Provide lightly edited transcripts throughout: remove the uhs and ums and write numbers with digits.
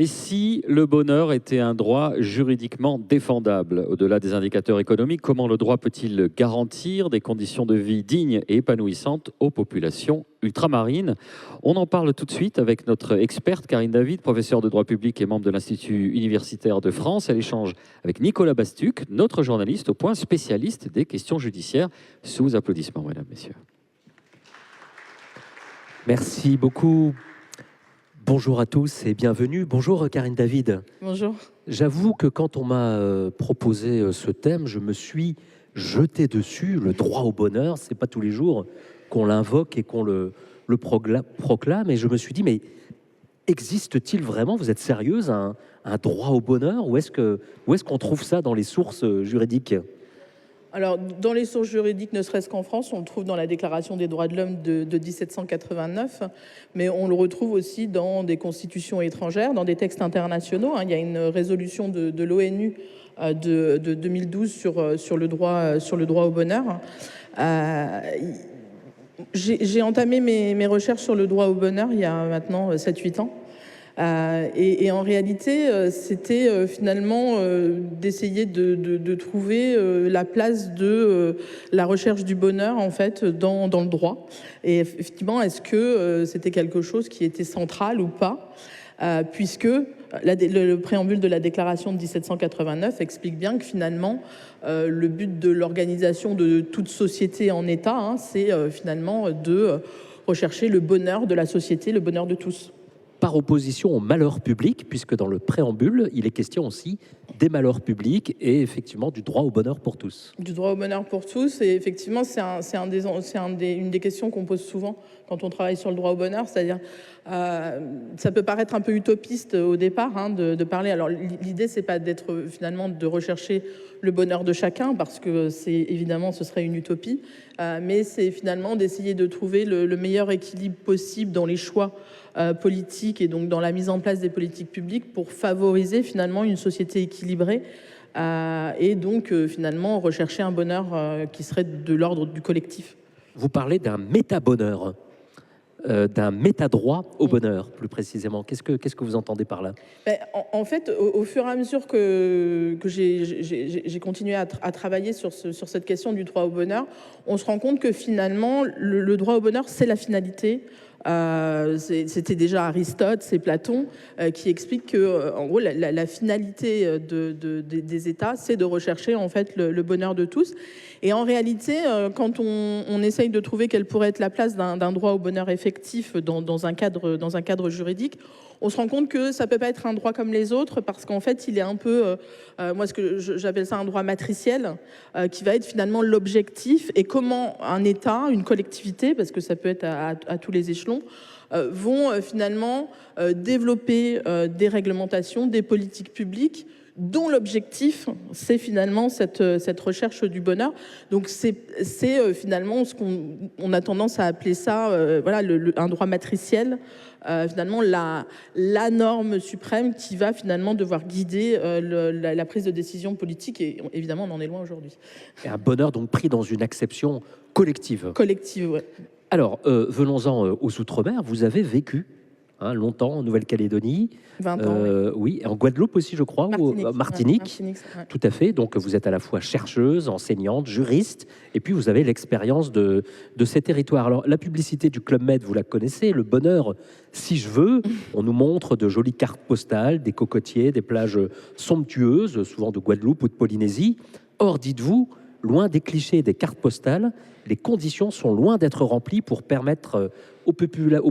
Et si le bonheur était un droit juridiquement défendable? Au-delà des indicateurs économiques, comment le droit peut-il garantir des conditions de vie dignes et épanouissantes aux populations ultramarines? On en parle tout de suite avec notre experte Karine David, professeure de droit public et membre de l'Institut universitaire de France. Elle échange avec Nicolas Bastuc, notre journaliste au point, spécialiste des questions judiciaires. Sous applaudissements, mesdames, messieurs. Merci beaucoup. Bonjour à tous et bienvenue. Bonjour Karine David. Bonjour. J'avoue que quand on m'a proposé ce thème, je me suis jeté dessus. Le droit au bonheur, c'est pas tous les jours qu'on l'invoque et qu'on le proclame. Et je me suis dit, mais existe-t-il vraiment, vous êtes sérieuse, un droit au bonheur? Où est-ce qu'on trouve ça dans les sources juridiques? Alors, dans les sources juridiques, ne serait-ce qu'en France, on le trouve dans la Déclaration des droits de l'homme de 1789, mais on le retrouve aussi dans des constitutions étrangères, dans des textes internationaux. Il y a une résolution de l'ONU de 2012 sur le droit au bonheur. J'ai entamé mes recherches sur le droit au bonheur il y a maintenant 7-8 ans. Et en réalité, c'était finalement d'essayer de trouver la place de la recherche du bonheur en fait dans le droit. Et effectivement, est-ce que c'était quelque chose qui était central ou pas, puisque le préambule de la déclaration de 1789 explique bien que finalement, le but de l'organisation de toute société en État, c'est finalement de rechercher le bonheur de la société, le bonheur de tous. Par opposition au malheur public, puisque dans le préambule, il est question aussi des malheurs publics et effectivement du droit au bonheur pour tous. Du droit au bonheur pour tous, et effectivement, c'est une des questions qu'on pose souvent quand on travaille sur le droit au bonheur, c'est-à-dire, ça peut paraître un peu utopiste au départ de parler. Alors l'idée, c'est pas d'être finalement de rechercher le bonheur de chacun, parce que c'est évidemment, ce serait une utopie, mais c'est finalement d'essayer de trouver le meilleur équilibre possible dans les choix politiques et donc dans la mise en place des politiques publiques pour favoriser finalement une société équilibrée et donc finalement rechercher un bonheur qui serait de l'ordre du collectif. Vous parlez d'un méta-bonheur, d'un méta-droit au bonheur, plus précisément. Qu'est-ce que vous entendez par là? En fait, au fur et à mesure que j'ai continué à travailler sur cette question du droit au bonheur, on se rend compte que finalement, le droit au bonheur, c'est la finalité. C'était déjà Aristote, c'est Platon qui explique que en gros la finalité des États, c'est de rechercher en fait le bonheur de tous. Et en réalité, quand on essaye de trouver quelle pourrait être la place d'un droit au bonheur effectif dans un cadre juridique, on se rend compte que ça peut pas être un droit comme les autres, parce qu'en fait, il est un peu, moi, j'appelle ça un droit matriciel, qui va être finalement l'objectif, et comment un État, une collectivité, parce que ça peut être à tous les échelons, vont finalement développer des réglementations, des politiques publiques, dont l'objectif, c'est finalement cette recherche du bonheur. Donc c'est finalement ce qu'on a tendance à appeler ça, voilà, un droit matriciel, finalement la norme suprême qui va finalement devoir guider la prise de décision politique, et évidemment on en est loin aujourd'hui. Et un bonheur donc pris dans une acception collective. Collective, ouais. Alors, venons-en aux Outre-mer. Vous avez vécu longtemps en Nouvelle-Calédonie. 20 ans. Oui, et en Guadeloupe aussi, je crois, Martinique. ou Martinique. Martinique, ouais. Tout à fait. Donc, vous êtes à la fois chercheuse, enseignante, juriste, et puis vous avez l'expérience de ces territoires. Alors, la publicité du Club Med, vous la connaissez, le bonheur, si je veux. On nous montre de jolies cartes postales, des cocotiers, des plages somptueuses, souvent de Guadeloupe ou de Polynésie. Or, dites-vous, loin des clichés des cartes postales, les conditions sont loin d'être remplies pour permettre aux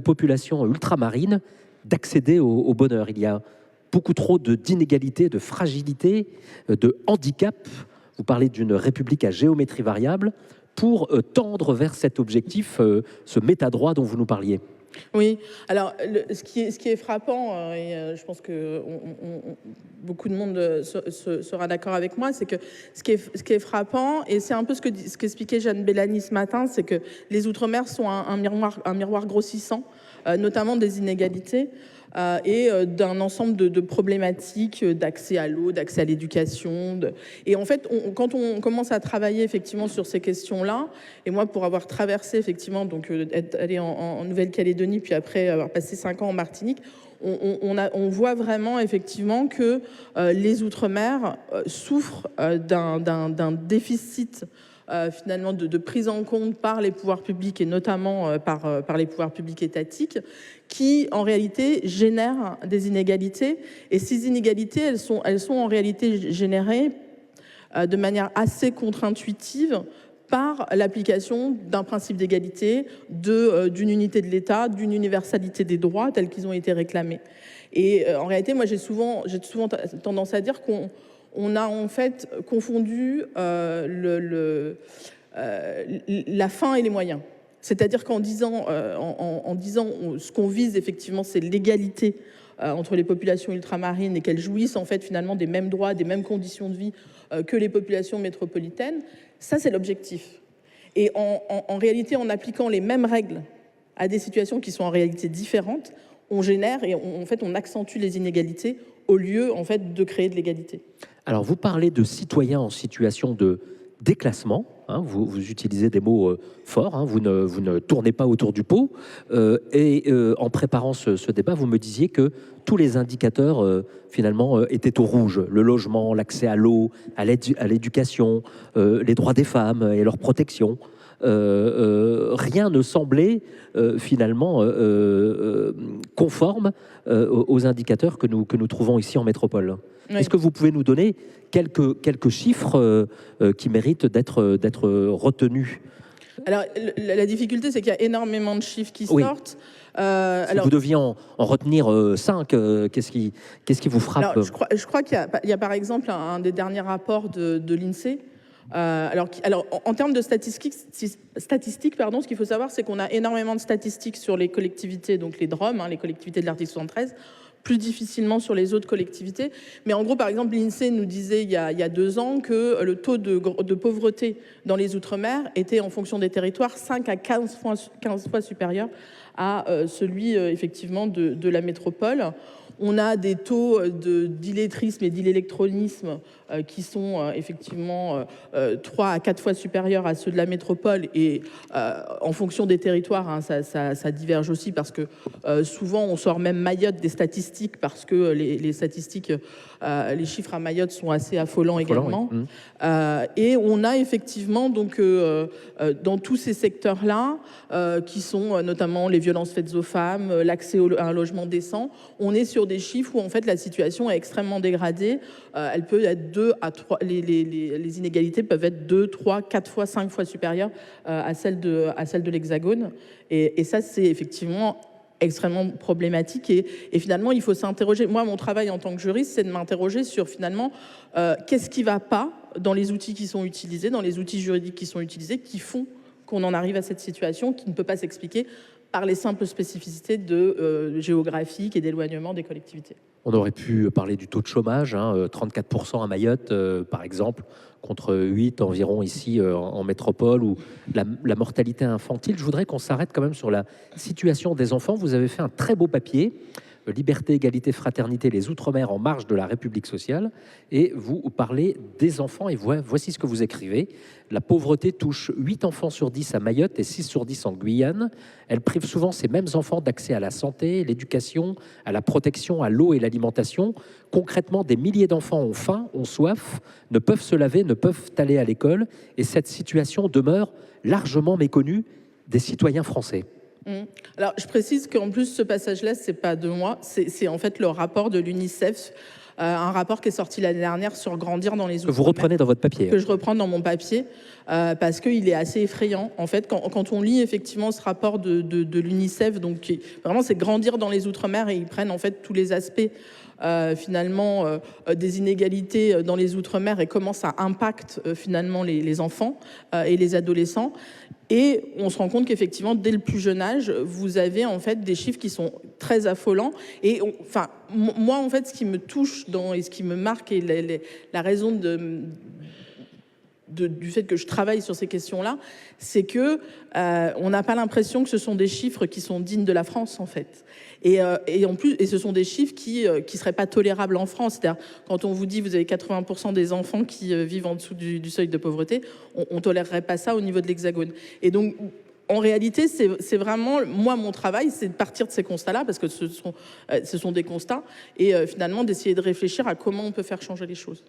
populations ultramarines d'accéder au bonheur. Il y a beaucoup trop d'inégalités, de fragilité, de handicap. Vous parlez d'une république à géométrie variable pour tendre vers cet objectif, ce métadroit dont vous nous parliez. Oui, alors ce qui est frappant, et je pense que beaucoup de monde sera d'accord avec moi, c'est que ce qui est frappant, et c'est un peu ce qu'expliquait Jeanne Bellamy ce matin, c'est que les Outre-mer sont un miroir grossissant, notamment des inégalités. Et d'un ensemble de problématiques d'accès à l'eau, d'accès à l'éducation. Et en fait, quand on commence à travailler effectivement sur ces questions-là, et moi pour avoir traversé effectivement, donc être allé en Nouvelle-Calédonie, puis après avoir passé 5 ans en Martinique, on voit vraiment effectivement que les Outre-mer souffrent d'un déficit finalement de prise en compte par les pouvoirs publics et notamment par les pouvoirs publics étatiques qui en réalité génèrent des inégalités. Et ces inégalités, elles sont en réalité générées de manière assez contre-intuitive par l'application d'un principe d'égalité, d'une unité de l'État, d'une universalité des droits tels qu'ils ont été réclamés. Et en réalité, moi j'ai souvent tendance à dire qu'on a en fait confondu la fin et les moyens. C'est-à-dire qu'en disant ce qu'on vise effectivement, c'est l'égalité entre les populations ultramarines et qu'elles jouissent en fait finalement des mêmes droits, des mêmes conditions de vie que les populations métropolitaines, ça c'est l'objectif. Et en réalité, en appliquant les mêmes règles à des situations qui sont en réalité différentes, on génère et on accentue les inégalités au lieu en fait de créer de l'égalité. Alors vous parlez de citoyens en situation de déclassement, hein, vous utilisez des mots forts, hein, vous ne tournez pas autour du pot, en préparant ce débat, vous me disiez que tous les indicateurs finalement étaient au rouge, le logement, l'accès à l'eau, à l'éducation, les droits des femmes et leur protection. Rien ne semblait finalement conforme aux indicateurs que nous trouvons ici en métropole. Oui. Est-ce que vous pouvez nous donner quelques chiffres qui méritent d'être retenus? Alors, la difficulté, c'est qu'il y a énormément de chiffres qui sortent. Si vous deviez en retenir 5, qu'est-ce qui vous frappe? Alors, je crois qu'il y a par exemple un des derniers rapports de l'INSEE. Alors, en termes de statistiques, ce qu'il faut savoir, c'est qu'on a énormément de statistiques sur les collectivités, donc les DROM, hein, les collectivités de l'article 73, plus difficilement sur les autres collectivités. Mais en gros, par exemple, l'INSEE nous disait il y a 2 ans que le taux de pauvreté dans les Outre-mer était, en fonction des territoires, 5 à 15 fois supérieur à celui, effectivement, de la métropole. On a des taux d'illettrisme et d'illectronisme qui sont effectivement 3 à 4 fois supérieurs à ceux de la métropole. Et en fonction des territoires, hein, ça diverge aussi parce que souvent on sort même Mayotte des statistiques parce que les statistiques, les chiffres à Mayotte sont assez affolants également. Oui. Et on a effectivement donc dans tous ces secteurs-là qui sont notamment les violences faites aux femmes, l'accès à un logement décent, on est sur des chiffres où en fait la situation est extrêmement dégradée. Elle peut être 2 à 3, les inégalités peuvent être 2, 3, 4 fois, 5 fois supérieures à celles de l'Hexagone. Et ça, c'est effectivement extrêmement problématique. Et finalement, il faut s'interroger. Moi, mon travail en tant que juriste, c'est de m'interroger sur finalement qu'est-ce qui ne va pas dans les outils qui sont utilisés, dans les outils juridiques qui sont utilisés, qui font qu'on en arrive à cette situation qui ne peut pas s'expliquer par les simples spécificités géographiques et d'éloignement des collectivités. On aurait pu parler du taux de chômage, hein, 34% à Mayotte, par exemple, contre 8 environ ici en métropole, ou la mortalité infantile. Je voudrais qu'on s'arrête quand même sur la situation des enfants. Vous avez fait un très beau papier, Liberté, égalité, fraternité, les Outre-mer en marge de la République sociale. Et vous parlez des enfants et voici ce que vous écrivez. La pauvreté touche 8 enfants sur 10 à Mayotte et 6 sur 10 en Guyane. Elle prive souvent ces mêmes enfants d'accès à la santé, l'éducation, à la protection, à l'eau et l'alimentation. Concrètement, des milliers d'enfants ont faim, ont soif, ne peuvent se laver, ne peuvent aller à l'école. Et cette situation demeure largement méconnue des citoyens français. Alors, je précise qu'en plus, ce passage-là, c'est pas de moi, c'est en fait le rapport de l'UNICEF, un rapport qui est sorti l'année dernière sur grandir dans les Outre-mer. Que vous reprenez dans votre papier. Que je reprends dans mon papier, parce qu'il est assez effrayant. En fait, quand on lit effectivement ce rapport de l'UNICEF, donc vraiment c'est grandir dans les Outre-mer, et ils prennent en fait tous les aspects finalement des inégalités dans les Outre-mer et comment ça impacte finalement les enfants et les adolescents. Et on se rend compte qu'effectivement, dès le plus jeune âge, vous avez en fait des chiffres qui sont très affolants. Et moi, en fait, ce qui me touche et ce qui me marque, et la raison du fait que je travaille sur ces questions-là, c'est que on n'a pas l'impression que ce sont des chiffres qui sont dignes de la France, en fait. Et en plus, ce sont des chiffres qui seraient pas tolérables en France. C'est-à-dire, quand on vous dit vous avez 80% des enfants qui vivent en dessous du seuil de pauvreté, on tolérerait pas ça au niveau de l'Hexagone. Et donc, en réalité, c'est vraiment, moi, mon travail, c'est de partir de ces constats-là, parce que ce sont des constats, et finalement d'essayer de réfléchir à comment on peut faire changer les choses.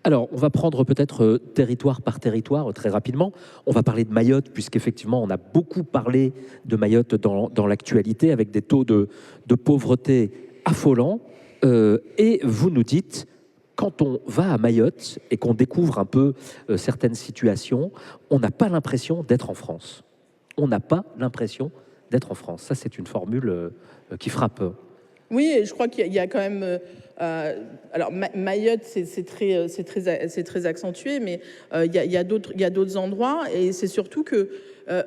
Alors, on va prendre peut-être territoire par territoire très rapidement. On va parler de Mayotte, puisqu'effectivement, on a beaucoup parlé de Mayotte dans l'actualité, avec des taux de pauvreté affolants. Et vous nous dites, quand on va à Mayotte et qu'on découvre un peu certaines situations, on n'a pas l'impression d'être en France. On n'a pas l'impression d'être en France. Ça, c'est une formule qui frappe. Oui, et je crois qu'il y a quand même... alors, Mayotte, c'est très accentué, mais il y a d'autres endroits. Et c'est surtout que,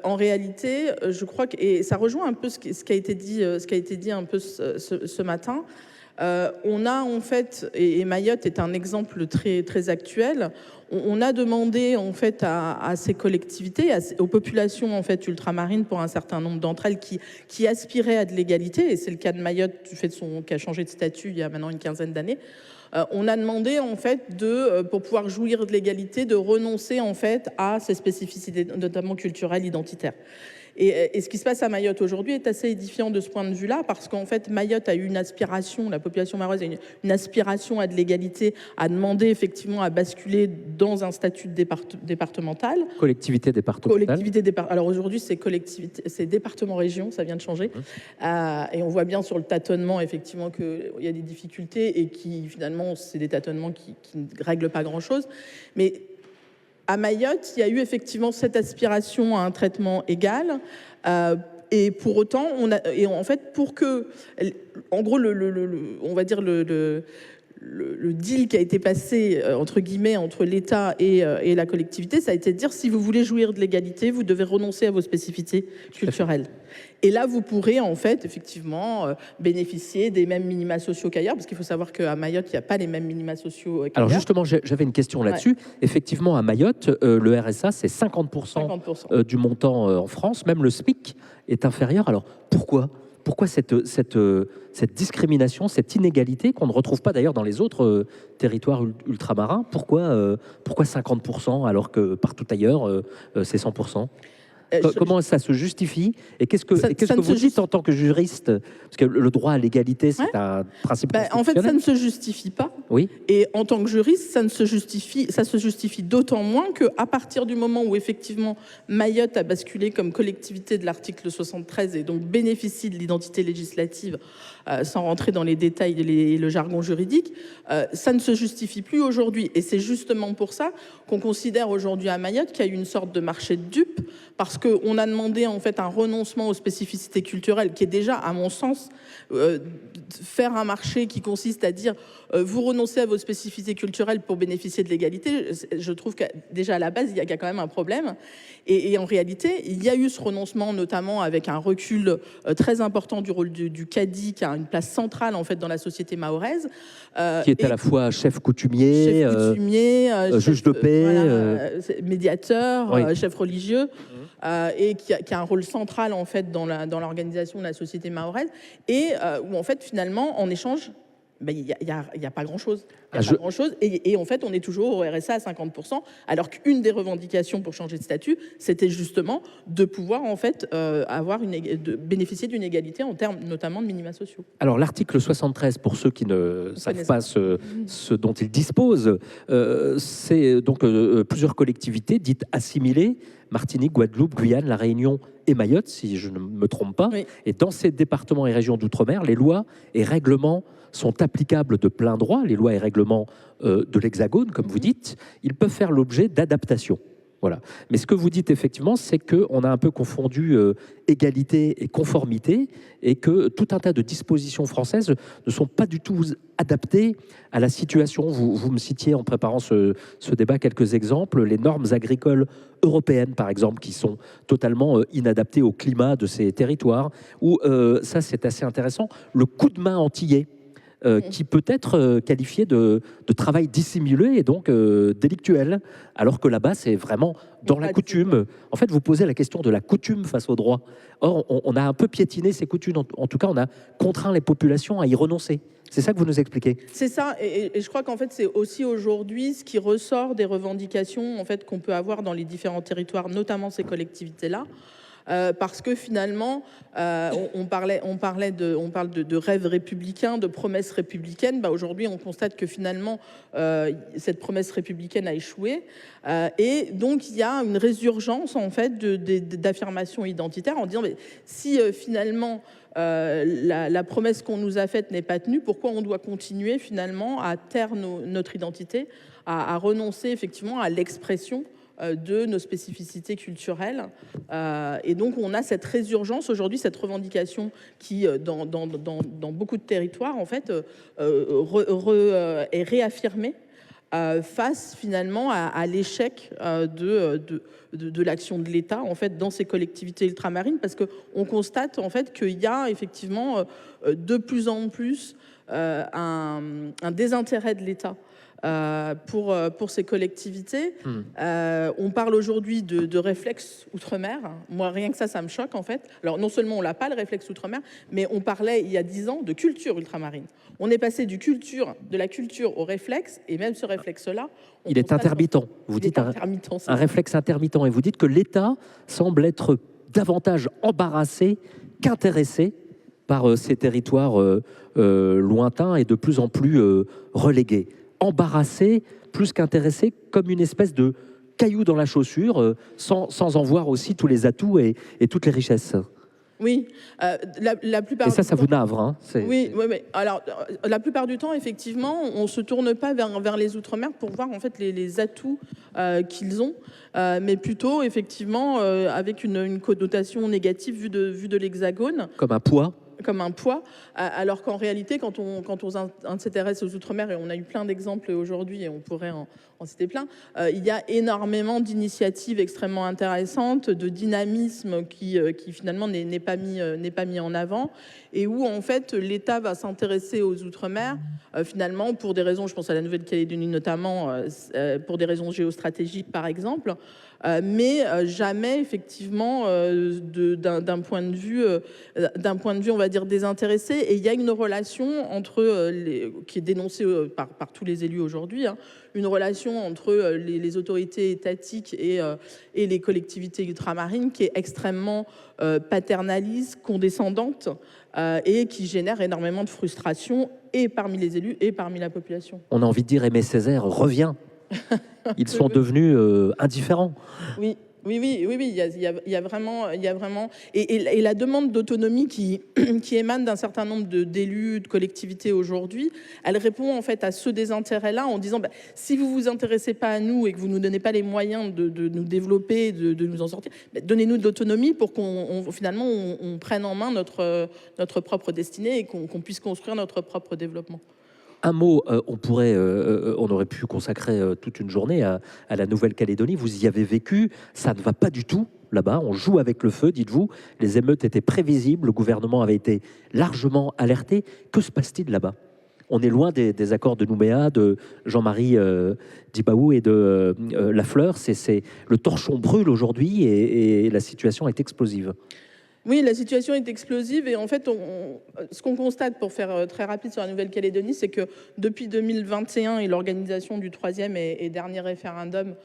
en réalité, je crois que... Et ça rejoint un peu ce qui a été dit un peu ce matin. On a en fait, et Mayotte est un exemple très actuel, on a demandé en fait à ces collectivités, aux populations en fait ultramarines, pour un certain nombre d'entre elles qui aspiraient à de l'égalité, et c'est le cas de Mayotte du fait qui a changé de statut il y a maintenant une quinzaine d'années. On a demandé en fait pour pouvoir jouir de l'égalité, de renoncer en fait à ces spécificités, notamment culturelles, identitaires. Et ce qui se passe à Mayotte aujourd'hui est assez édifiant de ce point de vue-là, parce qu'en fait, Mayotte a eu une aspiration, la population mahoraise a une aspiration à de l'égalité, à demander effectivement à basculer dans un statut départemental. Collectivité départementale. Alors aujourd'hui, c'est département-région, ça vient de changer. Et on voit bien sur le tâtonnement, effectivement, qu'il y a des difficultés et qui, finalement, c'est des tâtonnements qui ne règlent pas grand-chose. Mais à Mayotte, il y a eu effectivement cette aspiration à un traitement égal. Et pour autant, en fait, pour que, en gros, on va dire le deal qui a été passé, entre guillemets, entre l'État et la collectivité, ça a été de dire, si vous voulez jouir de l'égalité, vous devez renoncer à vos spécificités culturelles. Et là, vous pourrez, en fait, effectivement, bénéficier des mêmes minima sociaux qu'ailleurs, parce qu'il faut savoir qu'à Mayotte, il n'y a pas les mêmes minima sociaux qu'ailleurs. Alors justement, j'avais une question là-dessus. Ouais. Effectivement, à Mayotte, le RSA, c'est 50%, du montant en France. Même le SMIC est inférieur. Alors, pourquoi cette discrimination, cette inégalité qu'on ne retrouve pas d'ailleurs dans les autres territoires ultramarins? Pourquoi 50% alors que partout ailleurs, c'est 100%? Comment ça se justifie? Et qu'est-ce que vous dites en tant que juriste? Parce que le droit à l'égalité, c'est un principe constitutionnel. En fait, ça ne se justifie pas. Oui. Et en tant que juriste, ça se justifie d'autant moins qu'à partir du moment où, effectivement, Mayotte a basculé comme collectivité de l'article 73 et donc bénéficie de l'identité législative, sans rentrer dans les détails et le jargon juridique, ça ne se justifie plus aujourd'hui. Et c'est justement pour ça qu'on considère aujourd'hui à Mayotte qu'il y a eu une sorte de marché de dupes, parce qu'on a demandé en fait un renoncement aux spécificités culturelles qui est déjà, à mon sens, faire un marché qui consiste à dire vous renoncez à vos spécificités culturelles pour bénéficier de l'égalité. Je trouve que déjà à la base, il y a quand même un problème. Et en réalité, il y a eu ce renoncement, notamment avec un recul très important du rôle du cadi, qui a une place centrale en fait dans la société mahoraise. Qui est à la fois chef coutumier, juge de paix, médiateur, oui. Chef religieux. Et qui a un rôle central en fait dans l'organisation de la société mahoraise, et où en fait finalement en échange il n'y a pas grand-chose. Et en fait, on est toujours au RSA à 50%, alors qu'une des revendications pour changer de statut, c'était justement de pouvoir en fait de bénéficier d'une égalité en termes notamment de minima sociaux. Alors l'article 73, pour ceux qui ne savent pas ce dont il dispose, c'est donc plusieurs collectivités dites assimilées, Martinique, Guadeloupe, Guyane, La Réunion et Mayotte, si je ne me trompe pas. Oui. Et dans ces départements et régions d'outre-mer, les lois et règlements sont applicables de plein droit, les lois et règlements de l'Hexagone, comme vous dites, ils peuvent faire l'objet d'adaptations. Voilà. Mais ce que vous dites effectivement, c'est qu'on a un peu confondu égalité et conformité, et que tout un tas de dispositions françaises ne sont pas du tout adaptées à la situation. Vous me citiez en préparant ce débat quelques exemples, les normes agricoles européennes par exemple, qui sont totalement inadaptées au climat de ces territoires, ou ça c'est assez intéressant, le coup de main antillais. Qui peut être qualifié de travail dissimulé et donc délictuel, alors que là-bas, c'est vraiment dans la coutume. En fait, vous posez la question de la coutume face au droit. Or, on a un peu piétiné ces coutumes. En tout cas, on a contraint les populations à y renoncer. C'est ça que vous nous expliquez? C'est ça, et je crois qu'en fait, c'est aussi aujourd'hui ce qui ressort des revendications en fait, qu'on peut avoir dans les différents territoires, notamment ces collectivités-là. parce que finalement, on parle de rêve républicain, de promesses républicaines. Aujourd'hui, on constate que finalement, cette promesse républicaine a échoué. Et donc, il y a une résurgence en fait d'affirmation identitaire en disant, mais si finalement la promesse qu'on nous a faite n'est pas tenue, pourquoi on doit continuer finalement à taire notre identité, à renoncer effectivement à l'expression de nos spécificités culturelles. Et donc, on a cette résurgence aujourd'hui, cette revendication qui, dans beaucoup de territoires, en fait, est réaffirmée face finalement à l'échec de l'action de l'État en fait dans ces collectivités ultramarines, parce qu'on constate en fait qu'il y a effectivement de plus en plus un désintérêt de l'État pour ces collectivités. On parle aujourd'hui de réflexe outre-mer. Moi, rien que ça me choque en fait. Alors non seulement on n'a pas le réflexe outre-mer, mais on parlait il y a 10 ans de culture ultramarine. On est passé de la culture au réflexe, et même ce réflexe-là... Il est intermittent. Vous dites un réflexe intermittent, et vous dites que l'État semble être davantage embarrassé qu'intéressé par ces territoires lointains et de plus en plus relégués. Embarrassé plus qu'intéressé, comme une espèce de caillou dans la chaussure, sans en voir aussi tous les atouts et toutes les richesses. Oui, la plupart. Et ça vous navre, hein? Oui, mais alors la plupart du temps, effectivement, on se tourne pas vers les outre-mer pour voir en fait les atouts qu'ils ont, mais plutôt effectivement avec une connotation négative vue de l'Hexagone. Comme un poids. Comme un poids, alors qu'en réalité, quand on s'intéresse aux Outre-mer, et on a eu plein d'exemples aujourd'hui, et on pourrait en citer plein, il y a énormément d'initiatives extrêmement intéressantes, de dynamisme qui finalement n'est pas mis en avant, et où en fait l'État va s'intéresser aux Outre-mer, finalement pour des raisons, je pense à la Nouvelle-Calédonie notamment, pour des raisons géostratégiques par exemple, mais jamais effectivement d'un point de vue, on va dire, désintéressé. Et il y a une relation entre, qui est dénoncée par tous les élus aujourd'hui, hein, une relation entre les autorités étatiques et les collectivités ultramarines qui est extrêmement paternaliste, condescendante, et qui génère énormément de frustration et parmi les élus et parmi la population. On a envie de dire Aimé Césaire revient. Ils sont devenus indifférents. Oui. Oui, il y a vraiment, et la demande d'autonomie qui émane d'un certain nombre d'élus, de collectivités aujourd'hui, elle répond en fait à ce désintérêt-là en disant si vous vous intéressez pas à nous et que vous nous donnez pas les moyens de nous développer, de nous en sortir, donnez-nous de l'autonomie pour qu'on finalement on prenne en main notre propre destinée et qu'on puisse construire notre propre développement. Un mot, on aurait pu consacrer toute une journée à la Nouvelle-Calédonie. Vous y avez vécu, ça ne va pas du tout là-bas. On joue avec le feu, dites-vous. Les émeutes étaient prévisibles, le gouvernement avait été largement alerté. Que se passe-t-il là-bas? On est loin des accords de Nouméa, de Jean-Marie Djibaou et de Lafleur. Le torchon brûle aujourd'hui et la situation est explosive. Oui, la situation est explosive et en fait, ce qu'on constate, pour faire très rapide sur la Nouvelle-Calédonie, c'est que depuis 2021 et l'organisation du troisième et dernier référendum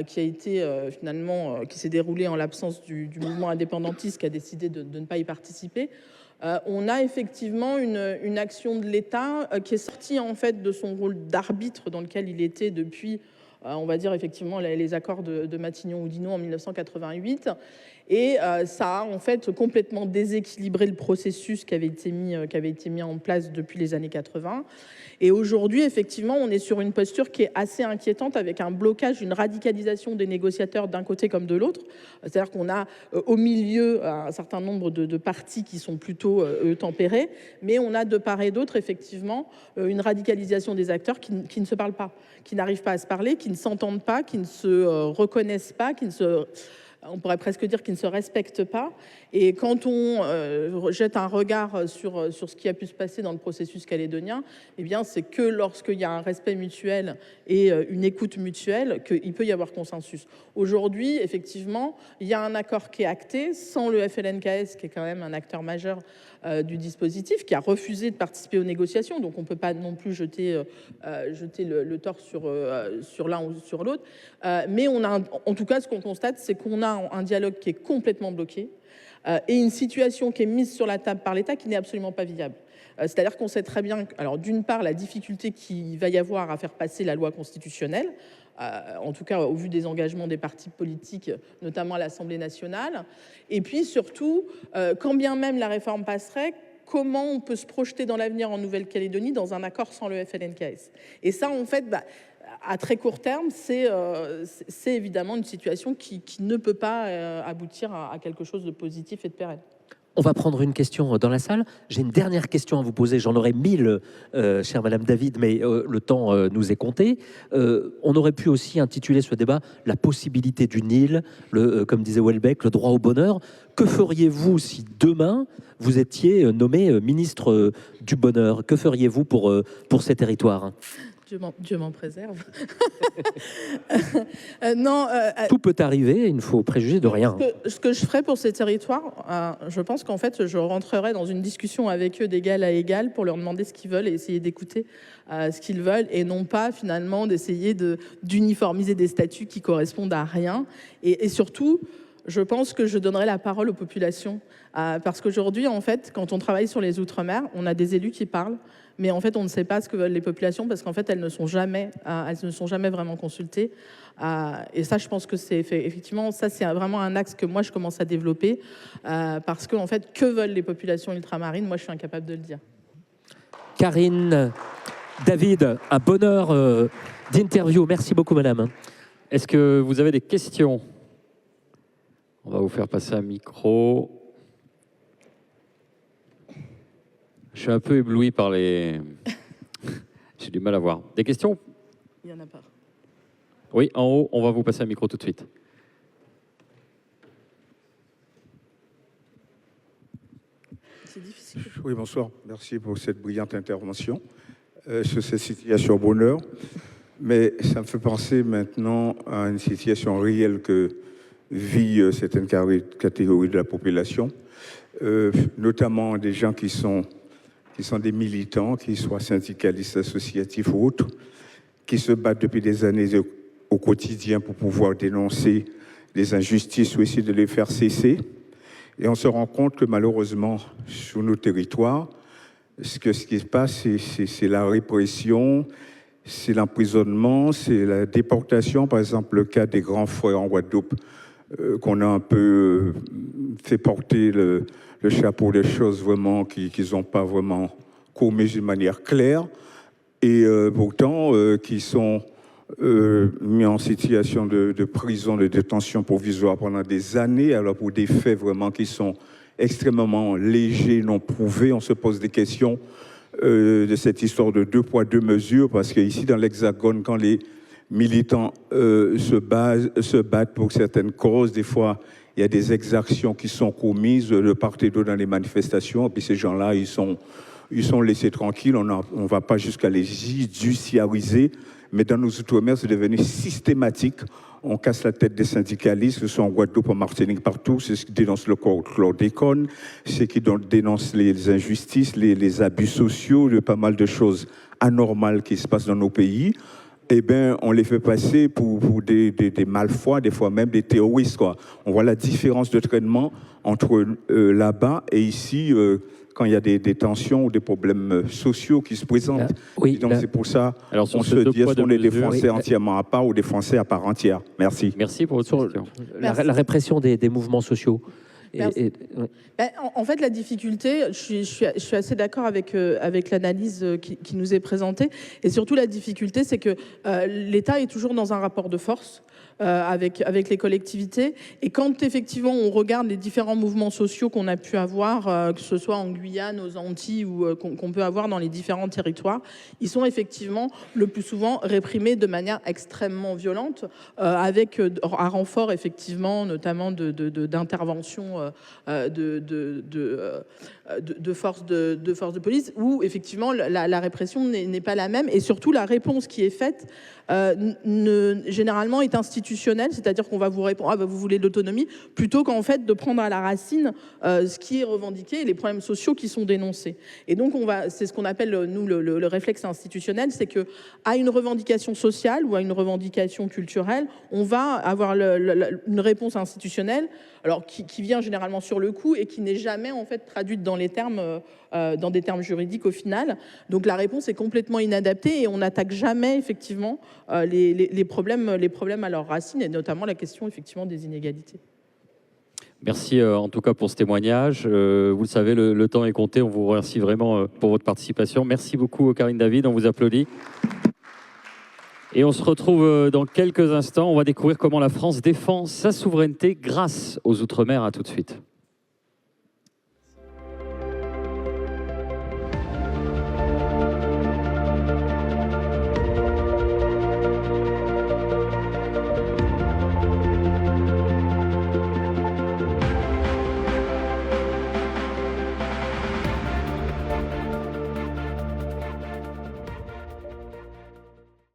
qui a été finalement, qui s'est déroulé en l'absence du mouvement indépendantiste qui a décidé de ne pas y participer, on a effectivement une action de l'État qui est sortie en fait de son rôle d'arbitre dans lequel il était depuis, on va dire effectivement les accords de Matignon-Oudinot en 1988. Et ça a en fait complètement déséquilibré le processus qui avait été mis en place depuis les années 80. Et aujourd'hui, effectivement, on est sur une posture qui est assez inquiétante avec un blocage, une radicalisation des négociateurs d'un côté comme de l'autre. C'est-à-dire qu'on a au milieu un certain nombre de partis qui sont plutôt tempérés, mais on a de part et d'autre, effectivement, une radicalisation des acteurs qui ne se parlent pas, qui n'arrivent pas à se parler, qui ne s'entendent pas, qui ne se reconnaissent pas, on pourrait presque dire qu'ils ne se respectent pas. Et quand on jette un regard sur ce qui a pu se passer dans le processus calédonien, eh bien, c'est que lorsqu'il y a un respect mutuel et une écoute mutuelle qu'il peut y avoir consensus. Aujourd'hui, effectivement, il y a un accord qui est acté sans le FLNKS, qui est quand même un acteur majeur du dispositif, qui a refusé de participer aux négociations. Donc, on ne peut pas non plus jeter le tort sur l'un ou sur l'autre. Mais on a, en tout cas, ce qu'on constate, c'est qu'on a a un dialogue qui est complètement bloqué et une situation qui est mise sur la table par l'État qui n'est absolument pas viable. C'est-à-dire qu'on sait très bien, alors d'une part, la difficulté qu'il va y avoir à faire passer la loi constitutionnelle, en tout cas au vu des engagements des partis politiques, notamment à l'Assemblée nationale, et puis surtout, quand bien même la réforme passerait, comment on peut se projeter dans l'avenir en Nouvelle-Calédonie dans un accord sans le FLNKS. Et ça, en fait, à très court terme, c'est évidemment une situation qui ne peut pas aboutir à quelque chose de positif et de pérenne. On va prendre une question dans la salle. J'ai une dernière question à vous poser. J'en aurais 1000, chère Madame David, mais le temps nous est compté. On aurait pu aussi intituler ce débat « La possibilité d'une île », comme disait Houellebecq, le droit au bonheur. Que feriez-vous si demain, vous étiez nommé ministre du Bonheur? Que feriez-vous pour ces territoires? Dieu m'en préserve. Tout peut arriver, il ne faut préjuger de rien. Ce que je ferais pour ces territoires, je pense qu'en fait, je rentrerai dans une discussion avec eux d'égal à égal pour leur demander ce qu'ils veulent et essayer d'écouter ce qu'ils veulent et non pas finalement d'essayer d'uniformiser des statuts qui correspondent à rien. Et surtout, je pense que je donnerai la parole aux populations. Parce qu'aujourd'hui, en fait, quand on travaille sur les Outre-mer, on a des élus qui parlent, mais en fait, on ne sait pas ce que veulent les populations parce qu'en fait, elles ne sont jamais vraiment consultées. Et ça, je pense que c'est effectivement, ça, c'est vraiment un axe que moi, je commence à développer parce que, en fait, que veulent les populations ultramarines? Moi, je suis incapable de le dire. Karine, David, un bonheur d'interview. Merci beaucoup, madame. Est-ce que vous avez des questions? On va vous faire passer un micro. Je suis un peu ébloui par les... J'ai du mal à voir. Des questions? Il n'y en a pas. Oui, en haut, on va vous passer un micro tout de suite. C'est difficile. Oui, bonsoir. Merci pour cette brillante intervention sur cette situation bonheur. Mais ça me fait penser maintenant à une situation réelle que vit certaines catégories de la population, notamment des gens qui sont des militants, qui soient syndicalistes, associatifs ou autres, qui se battent depuis des années au quotidien pour pouvoir dénoncer les injustices ou essayer de les faire cesser. Et on se rend compte que malheureusement, sur nos territoires, ce qui se passe, c'est la répression, c'est l'emprisonnement, c'est la déportation. Par exemple, le cas des grands frères en Guadeloupe, qu'on a un peu fait porter le chapeau des choses vraiment qu'ils n'ont pas vraiment commises d'une manière claire et pourtant qui sont mis en situation de prison, de détention provisoire pendant des années, alors pour des faits vraiment qui sont extrêmement légers, non prouvés. On se pose des questions de cette histoire de 2 poids 2 mesures, parce qu'ici dans l'Hexagone, quand les militants se battent pour certaines causes, des fois il y a des exactions qui sont commises de part et d'autre dans les manifestations, et puis ces gens-là, ils sont laissés tranquilles, on ne va pas jusqu'à les judiciariser, mais dans nos outre-mer, c'est devenu systématique. On casse la tête des syndicalistes, que ce soit en Guadeloupe, en Martinique, partout. C'est ce qui dénonce le chlordécone, c'est qui dénonce les injustices, les abus sociaux, pas mal de choses anormales qui se passent dans nos pays. Eh bien, on les fait passer pour des malfroids, des fois même des terroristes, quoi. On voit la différence de traitement entre là-bas et ici, quand il y a des tensions ou des problèmes sociaux qui se présentent. Oui, donc c'est pour ça qu'on se dit, est-ce qu'on est des Français entièrement à part ou des Français à part entière? Merci. Merci pour votre question. La répression des mouvements sociaux. En fait, la difficulté, je suis assez d'accord avec l'analyse qui nous est présentée. Et surtout, la difficulté, c'est que l'État est toujours dans un rapport de force avec les collectivités. Et quand, effectivement, on regarde les différents mouvements sociaux qu'on a pu avoir, que ce soit en Guyane, aux Antilles ou qu'on peut avoir dans les différents territoires, ils sont effectivement le plus souvent réprimés de manière extrêmement violente, avec un renfort, effectivement, notamment d'intervention de forces de police, où effectivement la répression n'est pas la même, et surtout la réponse qui est faite généralement est institutionnelle. institutionnel, c'est-à-dire qu'on va vous répondre, ah bah vous voulez de l'autonomie, plutôt qu'en fait de prendre à la racine ce qui est revendiqué et les problèmes sociaux qui sont dénoncés. Et donc c'est ce qu'on appelle nous le réflexe institutionnel, c'est que à une revendication sociale ou à une revendication culturelle, on va avoir une réponse institutionnelle, alors qui vient généralement sur le coup et qui n'est jamais en fait traduite dans les termes, dans des termes juridiques au final. Donc la réponse est complètement inadaptée et on n'attaque jamais effectivement les problèmes à leurs racines et notamment la question effectivement des inégalités. Merci en tout cas pour ce témoignage. Vous le savez, le temps est compté. On vous remercie vraiment pour votre participation. Merci beaucoup Karine David, on vous applaudit. Et on se retrouve dans quelques instants. On va découvrir comment la France défend sa souveraineté grâce aux Outre-mer. À tout de suite.